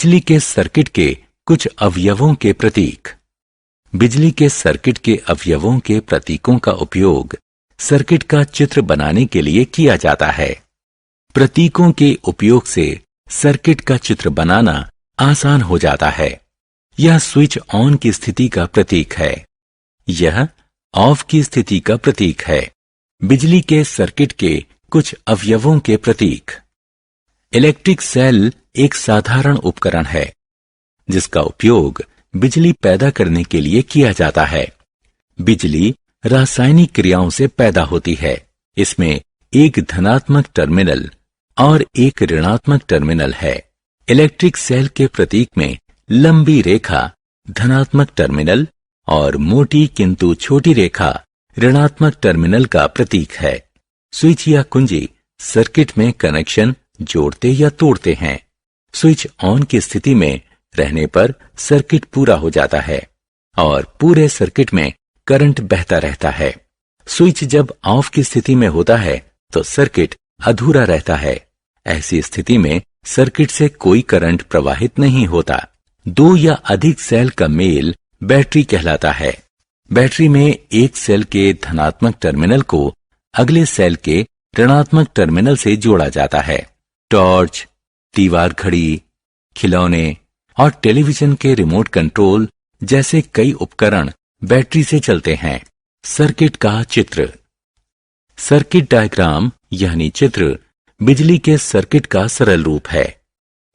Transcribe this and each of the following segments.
बिजली के सर्किट के कुछ अवयवों के प्रतीक। बिजली के सर्किट के अवयवों के प्रतीकों का उपयोग सर्किट का चित्र बनाने के लिए किया जाता है। प्रतीकों के उपयोग से सर्किट का चित्र बनाना आसान हो जाता है। यह स्विच ऑन की स्थिति का प्रतीक है। यह ऑफ की स्थिति का प्रतीक है। बिजली के सर्किट के कुछ अवयवों के प्रतीक। इलेक्ट्रिक सेल एक साधारण उपकरण है जिसका उपयोग बिजली पैदा करने के लिए किया जाता है। बिजली रासायनिक क्रियाओं से पैदा होती है। इसमें एक धनात्मक टर्मिनल और एक ऋणात्मक टर्मिनल है। इलेक्ट्रिक सेल के प्रतीक में लंबी रेखा धनात्मक टर्मिनल और मोटी किंतु छोटी रेखा ऋणात्मक टर्मिनल का प्रतीक है। स्विच या कुंजी सर्किट में कनेक्शन जोड़ते या तोड़ते हैं। स्विच ऑन की स्थिति में रहने पर सर्किट पूरा हो जाता है और पूरे सर्किट में करंट बहता रहता है। स्विच जब ऑफ की स्थिति में होता है तो सर्किट अधूरा रहता है। ऐसी स्थिति में सर्किट से कोई करंट प्रवाहित नहीं होता। दो या अधिक सेल का मेल बैटरी कहलाता है। बैटरी में एक सेल के धनात्मक टर्मिनल को अगले सेल के ऋणात्मक टर्मिनल से जोड़ा जाता है। टॉर्च, दीवार घड़ी, खिलौने और टेलीविजन के रिमोट कंट्रोल जैसे कई उपकरण बैटरी से चलते हैं। सर्किट का चित्र। सर्किट डायग्राम यानी चित्र बिजली के सर्किट का सरल रूप है।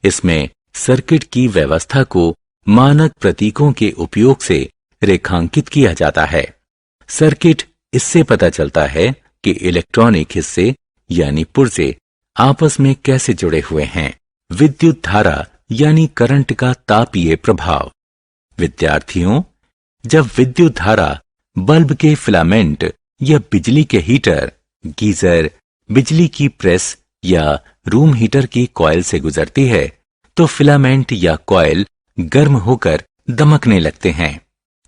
इसमें सर्किट की व्यवस्था को मानक प्रतीकों के उपयोग से रेखांकित किया जाता है। सर्किट इससे पता चलता है कि इलेक्ट्रॉनिक हिस्से यानी पुर्जे आपस में कैसे जुड़े हुए हैं। विद्युत धारा यानी करंट का तापीय प्रभाव। विद्यार्थियों, जब विद्युत धारा बल्ब के फिलामेंट या बिजली के हीटर, गीजर, बिजली की प्रेस या रूम हीटर की कॉइल से गुजरती है तो फिलामेंट या कॉइल गर्म होकर दमकने लगते हैं।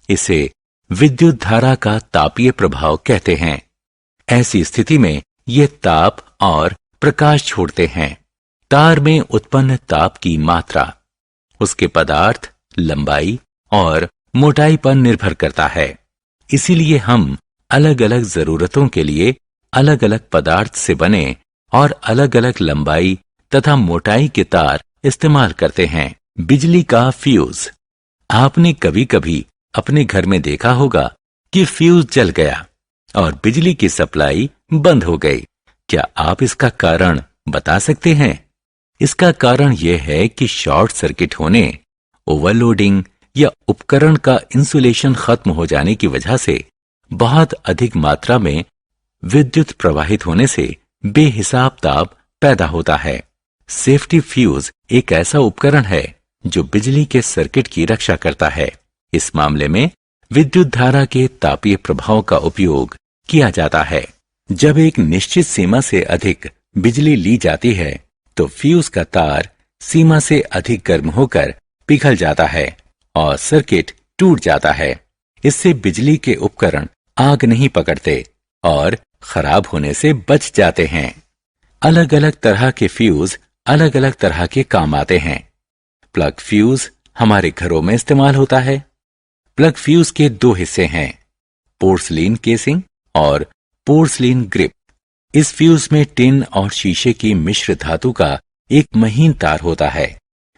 इसे विद्युत धारा का तापीय प्रभाव कहते हैं। ऐसी स्थिति में ये ताप और प्रकाश छोड़ते हैं। तार में उत्पन्न ताप की मात्रा उसके पदार्थ, लंबाई और मोटाई पर निर्भर करता है। इसीलिए हम अलग अलग जरूरतों के लिए अलग अलग पदार्थ से बने और अलग अलग लंबाई तथा मोटाई के तार इस्तेमाल करते हैं। बिजली का फ्यूज। आपने कभी कभी अपने घर में देखा होगा कि फ्यूज जल गया और बिजली की सप्लाई बंद हो गई। क्या आप इसका कारण बता सकते हैं? इसका कारण यह है कि शॉर्ट सर्किट होने, ओवरलोडिंग या उपकरण का इंसुलेशन खत्म हो जाने की वजह से बहुत अधिक मात्रा में विद्युत प्रवाहित होने से बेहिसाब ताप पैदा होता है। सेफ्टी फ्यूज एक ऐसा उपकरण है जो बिजली के सर्किट की रक्षा करता है। इस मामले में विद्युत धारा के तापीय प्रभाव का उपयोग किया जाता है। जब एक निश्चित सीमा से अधिक बिजली ली जाती है तो फ्यूज का तार सीमा से अधिक गर्म होकर पिघल जाता है और सर्किट टूट जाता है। इससे बिजली के उपकरण आग नहीं पकड़ते और खराब होने से बच जाते हैं। अलग अलग तरह के फ्यूज अलग अलग तरह के काम आते हैं। प्लग फ्यूज हमारे घरों में इस्तेमाल होता है। प्लग फ्यूज के दो हिस्से हैं, पोर्सलीन केसिंग और पोर्सलीन ग्रिप। इस फ्यूज में टिन और शीशे की मिश्र धातु का एक महीन तार होता है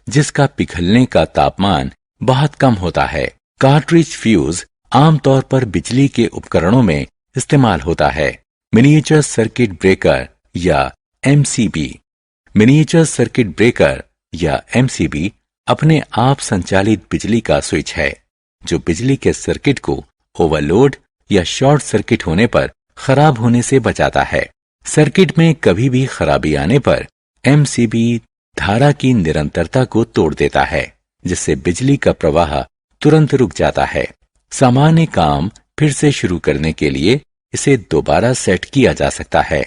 जिसका पिघलने का तापमान बहुत कम होता है। कार्ट्रिज फ्यूज आमतौर पर बिजली के उपकरणों में इस्तेमाल होता है। मिनिएचर सर्किट ब्रेकर या एमसीबी। मिनिएचर सर्किट ब्रेकर या एमसीबी अपने आप संचालित बिजली का स्विच है जो बिजली के सर्किट को ओवरलोड या शॉर्ट सर्किट होने पर खराब होने से बचाता है। सर्किट में कभी भी खराबी आने पर एमसीबी धारा की निरंतरता को तोड़ देता है जिससे बिजली का प्रवाह तुरंत रुक जाता है। सामान्य काम फिर से शुरू करने के लिए इसे दोबारा सेट किया जा सकता है।